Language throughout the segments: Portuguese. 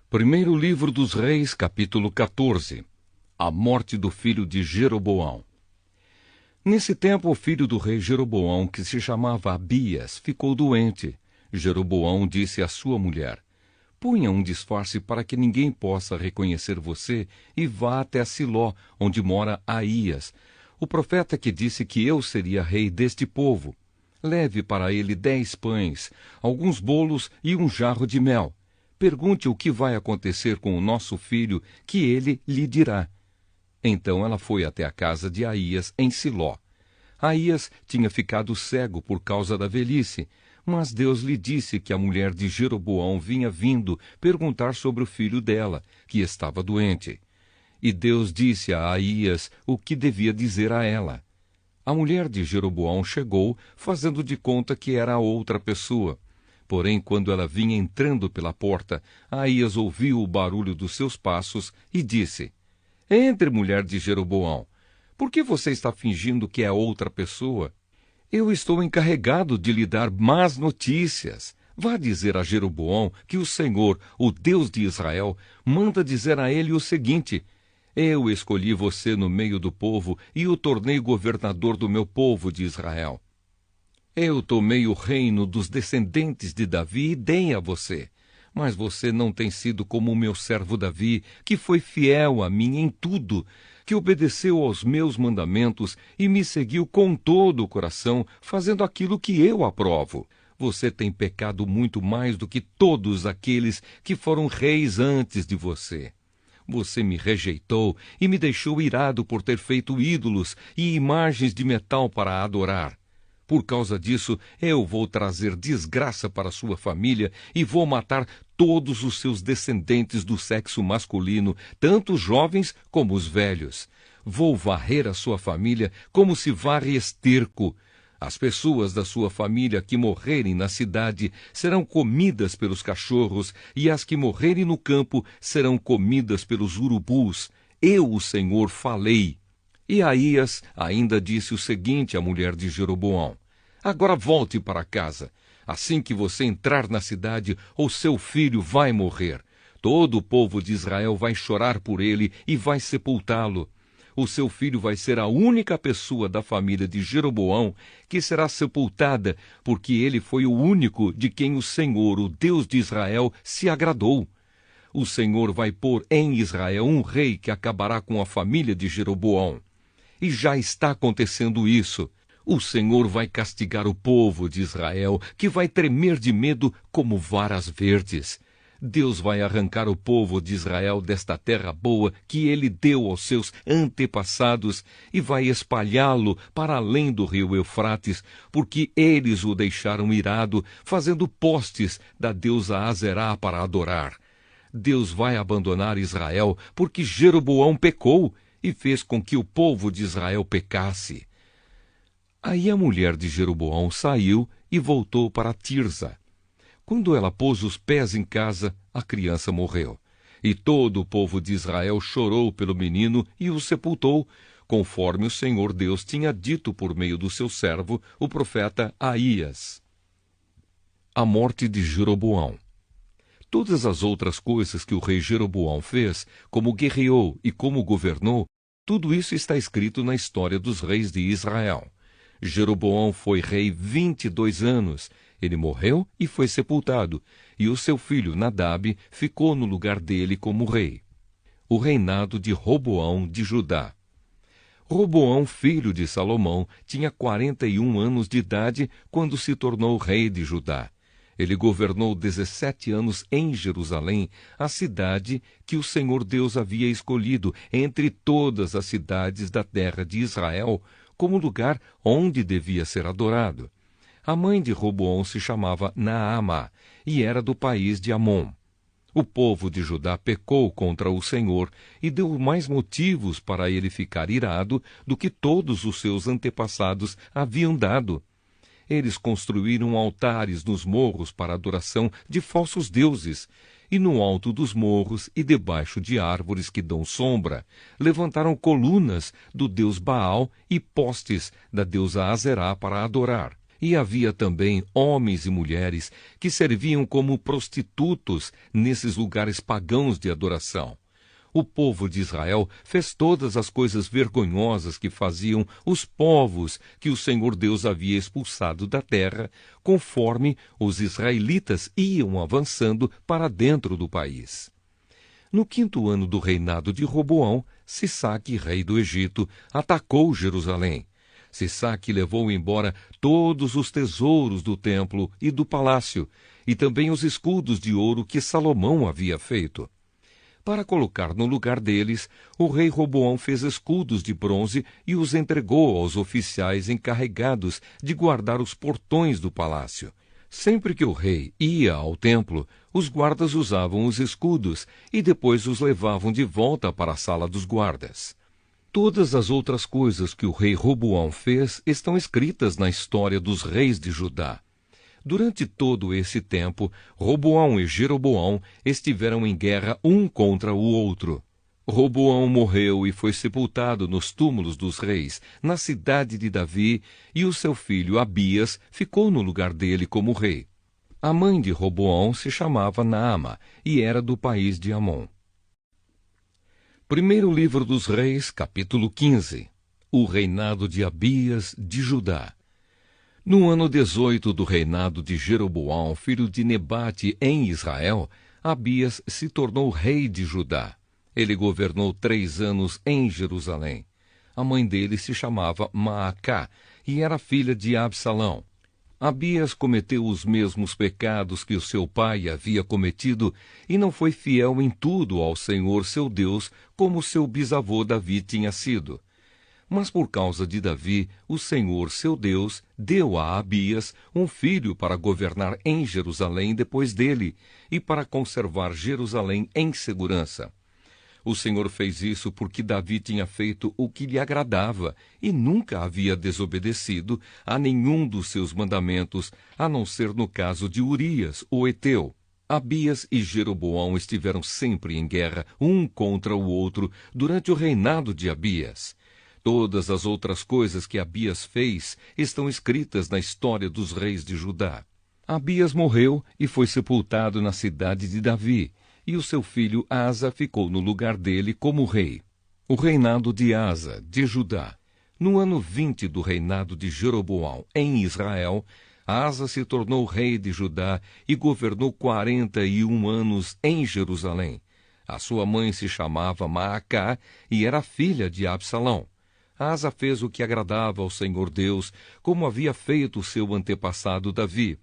Primeiro livro dos Reis, capítulo 14. A morte do filho de Jeroboão. Nesse tempo, o filho do rei Jeroboão, que se chamava Abias, ficou doente. Jeroboão disse à sua mulher: ponha um disfarce para que ninguém possa reconhecer você e vá até Siló, onde mora Aías, o profeta que disse que eu seria rei deste povo. Leve para ele 10 pães, alguns bolos e um jarro de mel. Pergunte o que vai acontecer com o nosso filho, que ele lhe dirá. Então ela foi até a casa de Aías, em Siló. Aías tinha ficado cego por causa da velhice, mas Deus lhe disse que a mulher de Jeroboão vinha vindo perguntar sobre o filho dela, que estava doente. E Deus disse a Aías o que devia dizer a ela. A mulher de Jeroboão chegou, fazendo de conta que era outra pessoa. Porém, quando ela vinha entrando pela porta, Aías ouviu o barulho dos seus passos e disse: entre, mulher de Jeroboão. Por que você está fingindo que é outra pessoa? Eu estou encarregado de lhe dar más notícias. Vá dizer a Jeroboão que o Senhor, o Deus de Israel, manda dizer a ele o seguinte: eu escolhi você no meio do povo e o tornei governador do meu povo de Israel. Eu tomei o reino dos descendentes de Davi e dei a você. Mas você não tem sido como o meu servo Davi, que foi fiel a mim em tudo, que obedeceu aos meus mandamentos e me seguiu com todo o coração, fazendo aquilo que eu aprovo. Você tem pecado muito mais do que todos aqueles que foram reis antes de você. Você me rejeitou e me deixou irado por ter feito ídolos e imagens de metal para adorar. Por causa disso, eu vou trazer desgraça para sua família e vou matar todos os seus descendentes do sexo masculino, tanto os jovens como os velhos. Vou varrer a sua família como se varre esterco. As pessoas da sua família que morrerem na cidade serão comidas pelos cachorros, e as que morrerem no campo serão comidas pelos urubus. Eu, o Senhor, falei. E Aías ainda disse o seguinte à mulher de Jeroboão: agora volte para casa. Assim que você entrar na cidade, o seu filho vai morrer. Todo o povo de Israel vai chorar por ele e vai sepultá-lo. O seu filho vai ser a única pessoa da família de Jeroboão que será sepultada, porque ele foi o único de quem o Senhor, o Deus de Israel, se agradou. O Senhor vai pôr em Israel um rei que acabará com a família de Jeroboão. E já está acontecendo isso. O Senhor vai castigar o povo de Israel, que vai tremer de medo como varas verdes. Deus vai arrancar o povo de Israel desta terra boa que ele deu aos seus antepassados e vai espalhá-lo para além do rio Eufrates, porque eles o deixaram irado, fazendo postes da deusa Azerá para adorar. Deus vai abandonar Israel porque Jeroboão pecou e fez com que o povo de Israel pecasse. Aí a mulher de Jeroboão saiu e voltou para Tirza. Quando ela pôs os pés em casa, a criança morreu. E todo o povo de Israel chorou pelo menino e o sepultou, conforme o Senhor Deus tinha dito por meio do seu servo, o profeta Aías. A morte de Jeroboão. Todas as outras coisas que o rei Jeroboão fez, como guerreou e como governou, tudo isso está escrito na história dos reis de Israel. Jeroboão foi rei 22 anos. Ele morreu e foi sepultado, e o seu filho Nadab ficou no lugar dele como rei. O reinado de Roboão de Judá. Roboão, filho de Salomão, tinha 41 anos de idade quando se tornou rei de Judá. Ele governou 17 anos em Jerusalém, a cidade que o Senhor Deus havia escolhido entre todas as cidades da terra de Israel, como lugar onde devia ser adorado. A mãe de Roboão se chamava Naamá e era do país de Amon. O povo de Judá pecou contra o Senhor e deu mais motivos para ele ficar irado do que todos os seus antepassados haviam dado. Eles construíram altares nos morros para adoração de falsos deuses, e no alto dos morros e debaixo de árvores que dão sombra, levantaram colunas do deus Baal e postes da deusa Azerá para adorar. E havia também homens e mulheres que serviam como prostitutos nesses lugares pagãos de adoração. O povo de Israel fez todas as coisas vergonhosas que faziam os povos que o Senhor Deus havia expulsado da terra, conforme os israelitas iam avançando para dentro do país. No 5º ano do reinado de Roboão, Sisaque, rei do Egito, atacou Jerusalém. Sisaque levou embora todos os tesouros do templo e do palácio, e também os escudos de ouro que Salomão havia feito. Para colocar no lugar deles, o rei Roboão fez escudos de bronze e os entregou aos oficiais encarregados de guardar os portões do palácio. Sempre que o rei ia ao templo, os guardas usavam os escudos e depois os levavam de volta para a sala dos guardas. Todas as outras coisas que o rei Roboão fez estão escritas na história dos reis de Judá. Durante todo esse tempo, Roboão e Jeroboão estiveram em guerra um contra o outro. Roboão morreu e foi sepultado nos túmulos dos reis, na cidade de Davi, e o seu filho Abias ficou no lugar dele como rei. A mãe de Roboão se chamava Naama e era do país de Amon. Primeiro livro dos Reis, capítulo 15. O reinado de Abias de Judá. No ano 18 do reinado de Jeroboão, filho de Nebate, em Israel, Abias se tornou rei de Judá. Ele governou 3 anos em Jerusalém. A mãe dele se chamava Maacá e era filha de Absalão. Abias cometeu os mesmos pecados que o seu pai havia cometido e não foi fiel em tudo ao Senhor seu Deus, como seu bisavô Davi tinha sido. Mas por causa de Davi, o Senhor seu Deus deu a Abias um filho para governar em Jerusalém depois dele e para conservar Jerusalém em segurança. O Senhor fez isso porque Davi tinha feito o que lhe agradava e nunca havia desobedecido a nenhum dos seus mandamentos, a não ser no caso de Urias, o Eteu. Abias e Jeroboão estiveram sempre em guerra um contra o outro durante o reinado de Abias. Todas as outras coisas que Abias fez estão escritas na história dos reis de Judá. Abias morreu e foi sepultado na cidade de Davi, e o seu filho Asa ficou no lugar dele como rei. O reinado de Asa, de Judá. No ano 20 do reinado de Jeroboão em Israel, Asa se tornou rei de Judá e governou 41 anos em Jerusalém. A sua mãe se chamava Maacá e era filha de Absalão. Asa fez o que agradava ao Senhor Deus, como havia feito seu antepassado Davi.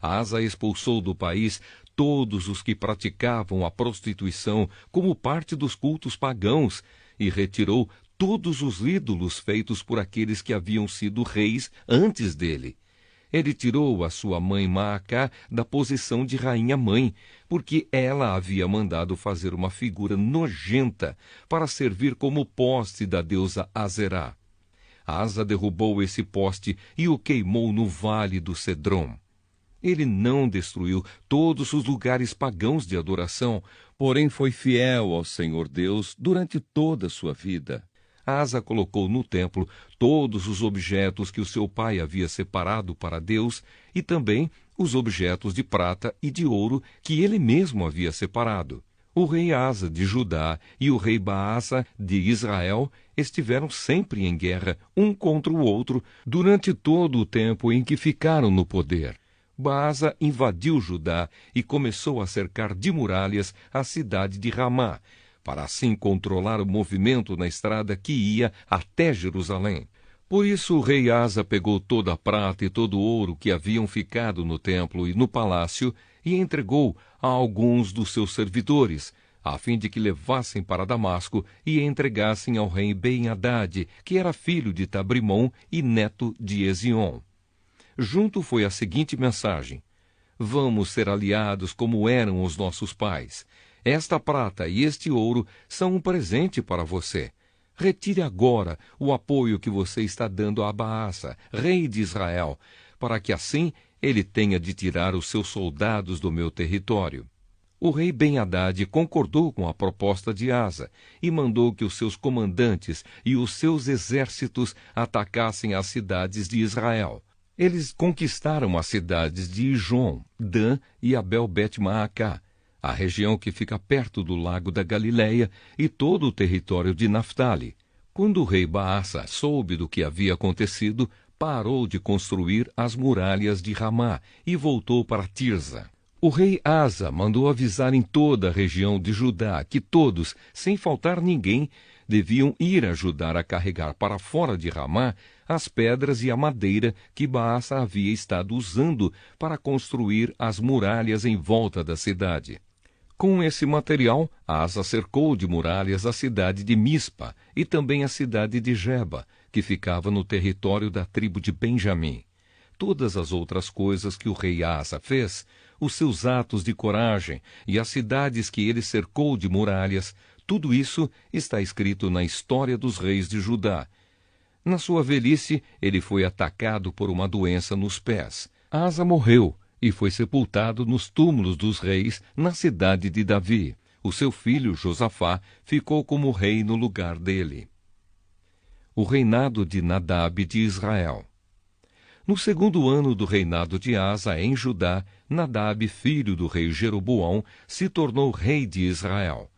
Asa expulsou do país todos os que praticavam a prostituição como parte dos cultos pagãos e retirou todos os ídolos feitos por aqueles que haviam sido reis antes dele. Ele tirou a sua mãe Maacá da posição de rainha-mãe, porque ela havia mandado fazer uma figura nojenta para servir como poste da deusa Azerá. Asa derrubou esse poste e o queimou no vale do Cedrom. Ele não destruiu todos os lugares pagãos de adoração, porém foi fiel ao Senhor Deus durante toda a sua vida. Asa colocou no templo todos os objetos que o seu pai havia separado para Deus e também os objetos de prata e de ouro que ele mesmo havia separado. O rei Asa de Judá e o rei Baasa de Israel estiveram sempre em guerra um contra o outro durante todo o tempo em que ficaram no poder. Baasa invadiu Judá e começou a cercar de muralhas a cidade de Ramá, para assim controlar o movimento na estrada que ia até Jerusalém. Por isso o rei Asa pegou toda a prata e todo o ouro que haviam ficado no templo e no palácio e entregou a alguns dos seus servidores, a fim de que levassem para Damasco e entregassem ao rei Ben-Hadad, que era filho de Tabrimon e neto de Ezion. Junto foi a seguinte mensagem: vamos ser aliados como eram os nossos pais. Esta prata e este ouro são um presente para você. Retire agora o apoio que você está dando a Baasa, rei de Israel, para que assim ele tenha de tirar os seus soldados do meu território. O rei Ben-Hadad concordou com a proposta de Asa e mandou que os seus comandantes e os seus exércitos atacassem as cidades de Israel. Eles conquistaram as cidades de Ijon, Dan e Abel-Bet-Maacá, a região que fica perto do lago da Galileia e todo o território de Naftali. Quando o rei Baasa soube do que havia acontecido, parou de construir as muralhas de Ramá e voltou para Tirza. O rei Asa mandou avisar em toda a região de Judá que todos, sem faltar ninguém, deviam ir ajudar a carregar para fora de Ramá as pedras e a madeira que Baasa havia estado usando para construir as muralhas em volta da cidade. Com esse material, Asa cercou de muralhas a cidade de Mispa e também a cidade de Geba, que ficava no território da tribo de Benjamim. Todas as outras coisas que o rei Asa fez, os seus atos de coragem e as cidades que ele cercou de muralhas, tudo isso está escrito na história dos reis de Judá. Na sua velhice, ele foi atacado por uma doença nos pés. Asa morreu e foi sepultado nos túmulos dos reis na cidade de Davi. O seu filho Josafá ficou como rei no lugar dele. O reinado de Nadab de Israel. No segundo ano do reinado de Asa em Judá, Nadab, filho do rei Jeroboão, se tornou rei de Israel.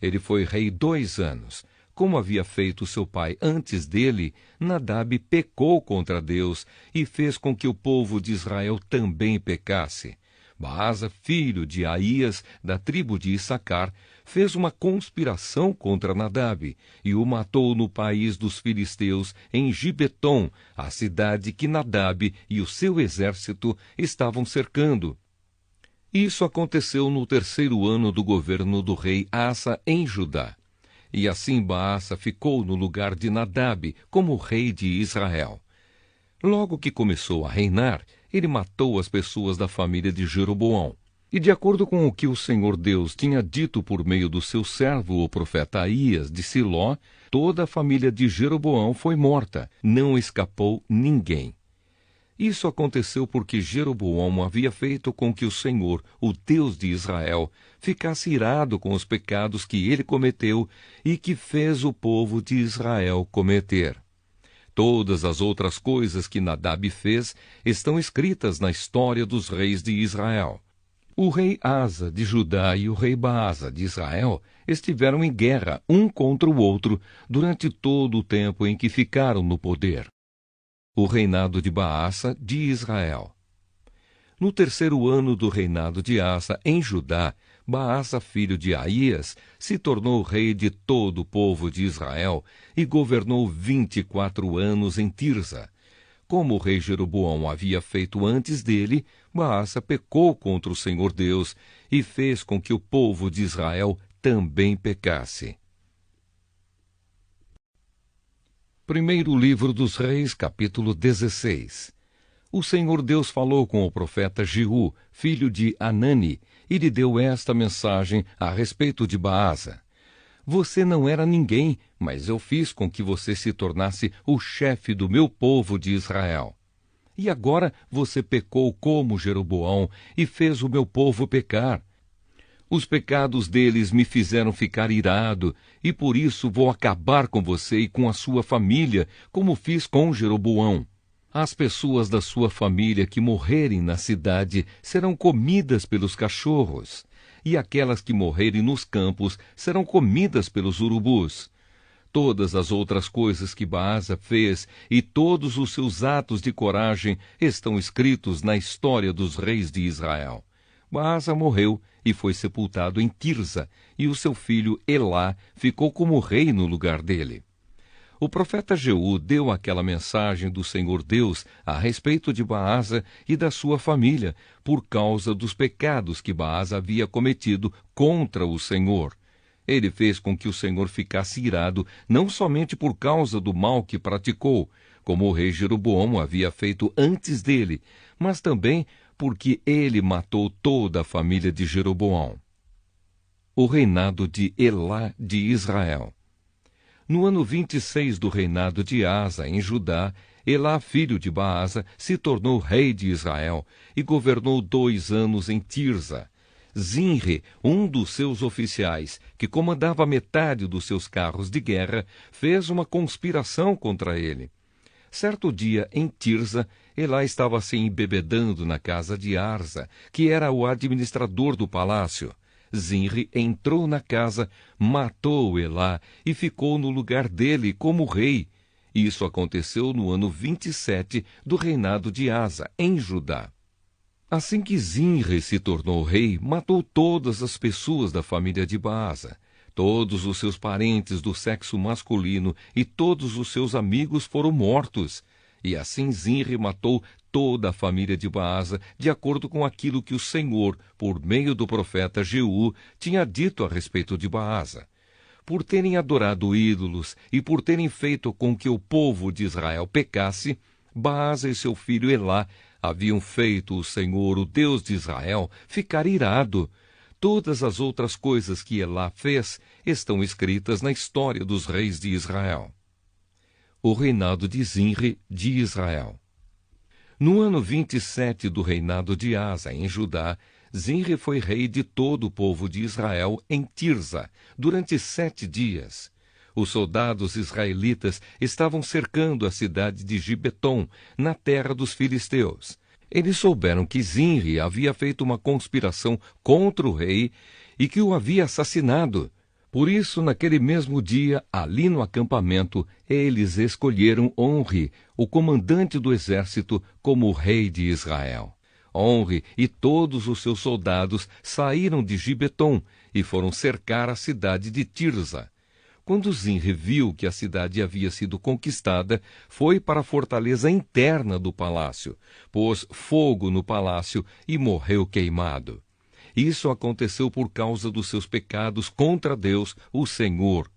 Ele foi rei 2 anos. Como havia feito seu pai antes dele, Nadab pecou contra Deus e fez com que o povo de Israel também pecasse. Baasa, filho de Aías, da tribo de Issacar, fez uma conspiração contra Nadab e o matou no país dos filisteus, em Gibeton, a cidade que Nadab e o seu exército estavam cercando. Isso aconteceu no 3º ano do governo do rei Asa em Judá. E assim Baasa ficou no lugar de Nadab como rei de Israel. Logo que começou a reinar, ele matou as pessoas da família de Jeroboão. E de acordo com o que o Senhor Deus tinha dito por meio do seu servo, o profeta Aías de Siló, toda a família de Jeroboão foi morta, não escapou ninguém. Isso aconteceu porque Jeroboão havia feito com que o Senhor, o Deus de Israel, ficasse irado com os pecados que ele cometeu e que fez o povo de Israel cometer. Todas as outras coisas que Nadab fez estão escritas na história dos reis de Israel. O rei Asa de Judá e o rei Baasa de Israel estiveram em guerra um contra o outro durante todo o tempo em que ficaram no poder. O reinado de Baasa de Israel. No 3º ano do reinado de Asa em Judá, Baasa, filho de Aías, se tornou rei de todo o povo de Israel e governou 24 anos em Tirza. Como o rei Jeroboão havia feito antes dele, Baasa pecou contra o Senhor Deus e fez com que o povo de Israel também pecasse. Primeiro livro dos Reis, capítulo 16. O Senhor Deus falou com o profeta Jeú, filho de Anani, e lhe deu esta mensagem a respeito de Baasa. Você não era ninguém, mas eu fiz com que você se tornasse o chefe do meu povo de Israel. E agora você pecou como Jeroboão e fez o meu povo pecar. Os pecados deles me fizeram ficar irado, e por isso vou acabar com você e com a sua família, como fiz com Jeroboão. As pessoas da sua família que morrerem na cidade serão comidas pelos cachorros, e aquelas que morrerem nos campos serão comidas pelos urubus. Todas as outras coisas que Baasa fez e todos os seus atos de coragem estão escritos na história dos reis de Israel. Baasa morreu e foi sepultado em Tirza, e o seu filho Elá ficou como rei no lugar dele. O profeta Jeú deu aquela mensagem do Senhor Deus a respeito de Baasa e da sua família, por causa dos pecados que Baasa havia cometido contra o Senhor. Ele fez com que o Senhor ficasse irado, não somente por causa do mal que praticou, como o rei Jeroboão havia feito antes dele, mas também porque ele matou toda a família de Jeroboão. O reinado de Elá de Israel. No ano 26 do reinado de Asa em Judá, Elá, filho de Baasa, se tornou rei de Israel e governou 2 anos em Tirza. Zinri, um dos seus oficiais, que comandava metade dos seus carros de guerra, fez uma conspiração contra ele. Certo dia, em Tirza, Elá estava se embebedando na casa de Arza, que era o administrador do palácio. Zinri entrou na casa, matou Elá e ficou no lugar dele como rei. Isso aconteceu no ano 27 do reinado de Asa, em Judá. Assim que Zinri se tornou rei, matou todas as pessoas da família de Baasa. Todos os seus parentes do sexo masculino e todos os seus amigos foram mortos. E assim Zinri matou toda a família de Baasa, de acordo com aquilo que o Senhor, por meio do profeta Jeú, tinha dito a respeito de Baasa. Por terem adorado ídolos e por terem feito com que o povo de Israel pecasse, Baasa e seu filho Elá haviam feito o Senhor, o Deus de Israel, ficar irado. Todas as outras coisas que Elá fez estão escritas na história dos reis de Israel. O reinado de Zinri de Israel. No ano 27 do reinado de Asa, em Judá, Zinri foi rei de todo o povo de Israel em Tirza, durante 7 dias. Os soldados israelitas estavam cercando a cidade de Gibeton, na terra dos filisteus. Eles souberam que Zinri havia feito uma conspiração contra o rei e que o havia assassinado. Por isso, naquele mesmo dia, ali no acampamento, eles escolheram Onri, o comandante do exército, como rei de Israel. Onri e todos os seus soldados saíram de Gibeton e foram cercar a cidade de Tirza. Quando Zinri viu que a cidade havia sido conquistada, foi para a fortaleza interna do palácio, pôs fogo no palácio e morreu queimado. Isso aconteceu por causa dos seus pecados contra Deus, o Senhor.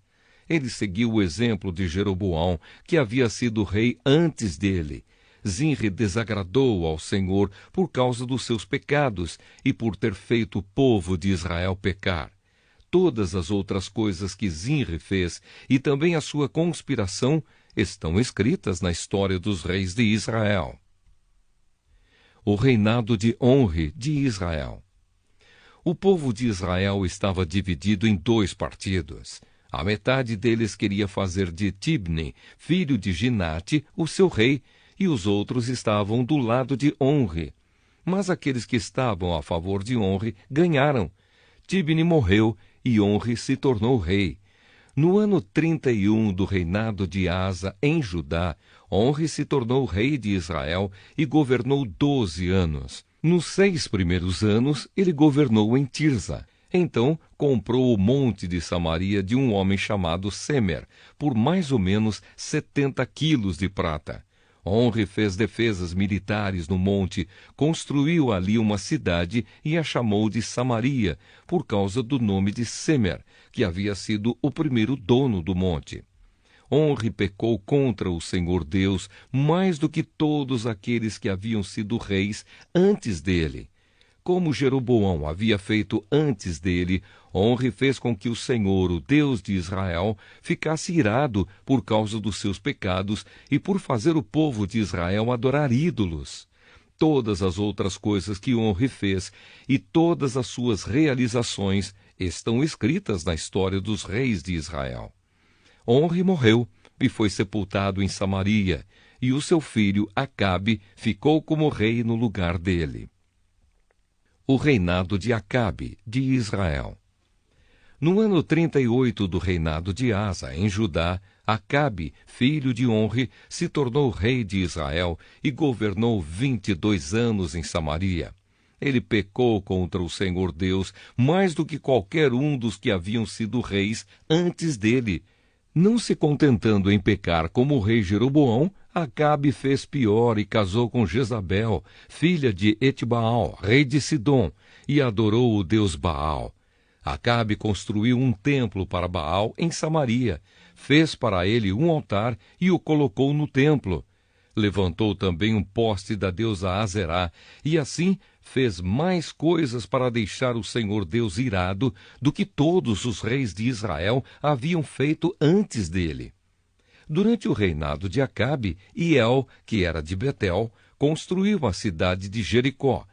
Ele seguiu o exemplo de Jeroboão, que havia sido rei antes dele. Zinri desagradou ao Senhor por causa dos seus pecados e por ter feito o povo de Israel pecar. Todas as outras coisas que Zinri fez e também a sua conspiração estão escritas na história dos reis de Israel. O reinado de Onri de Israel. O povo de Israel estava dividido em 2 partidos. A metade deles queria fazer de Tibni, filho de Ginate, o seu rei, e os outros estavam do lado de Onri. Mas aqueles que estavam a favor de Onri ganharam. Tibni morreu e Onri se tornou rei. No ano 31 do reinado de Asa, em Judá, Onri se tornou rei de Israel e governou 12 anos. Nos 6 primeiros anos, ele governou em Tirza. Então, comprou o monte de Samaria de um homem chamado Semer, por mais ou menos 70 quilos de prata. Onri fez defesas militares no monte, construiu ali uma cidade e a chamou de Samaria, por causa do nome de Semer, que havia sido o primeiro dono do monte. Onri pecou contra o Senhor Deus mais do que todos aqueles que haviam sido reis antes dele. Como Jeroboão havia feito antes dele, Onri fez com que o Senhor, o Deus de Israel, ficasse irado por causa dos seus pecados e por fazer o povo de Israel adorar ídolos. Todas as outras coisas que Onri fez e todas as suas realizações estão escritas na história dos reis de Israel. Onri morreu e foi sepultado em Samaria, e o seu filho Acabe ficou como rei no lugar dele. O reinado de Acabe, de Israel. No ano 38 do reinado de Asa, em Judá, Acabe, filho de Onri, se tornou rei de Israel e governou 22 anos em Samaria. Ele pecou contra o Senhor Deus mais do que qualquer um dos que haviam sido reis antes dele. Não se contentando em pecar como o rei Jeroboão, Acabe fez pior e casou com Jezabel, filha de Etbaal, rei de Sidom, e adorou o deus Baal. Acabe construiu um templo para Baal em Samaria, fez para ele um altar e o colocou no templo. Levantou também um poste da deusa Azerá, e assim fez mais coisas para deixar o Senhor Deus irado do que todos os reis de Israel haviam feito antes dele. Durante o reinado de Acabe, Hiel, que era de Betel, construiu a cidade de Jericó.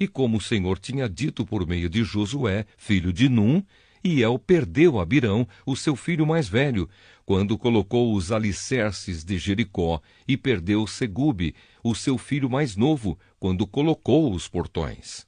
E como o Senhor tinha dito por meio de Josué, filho de Num, e El perdeu Abirão, o seu filho mais velho, quando colocou os alicerces de Jericó, e perdeu Segube, o seu filho mais novo, quando colocou os portões.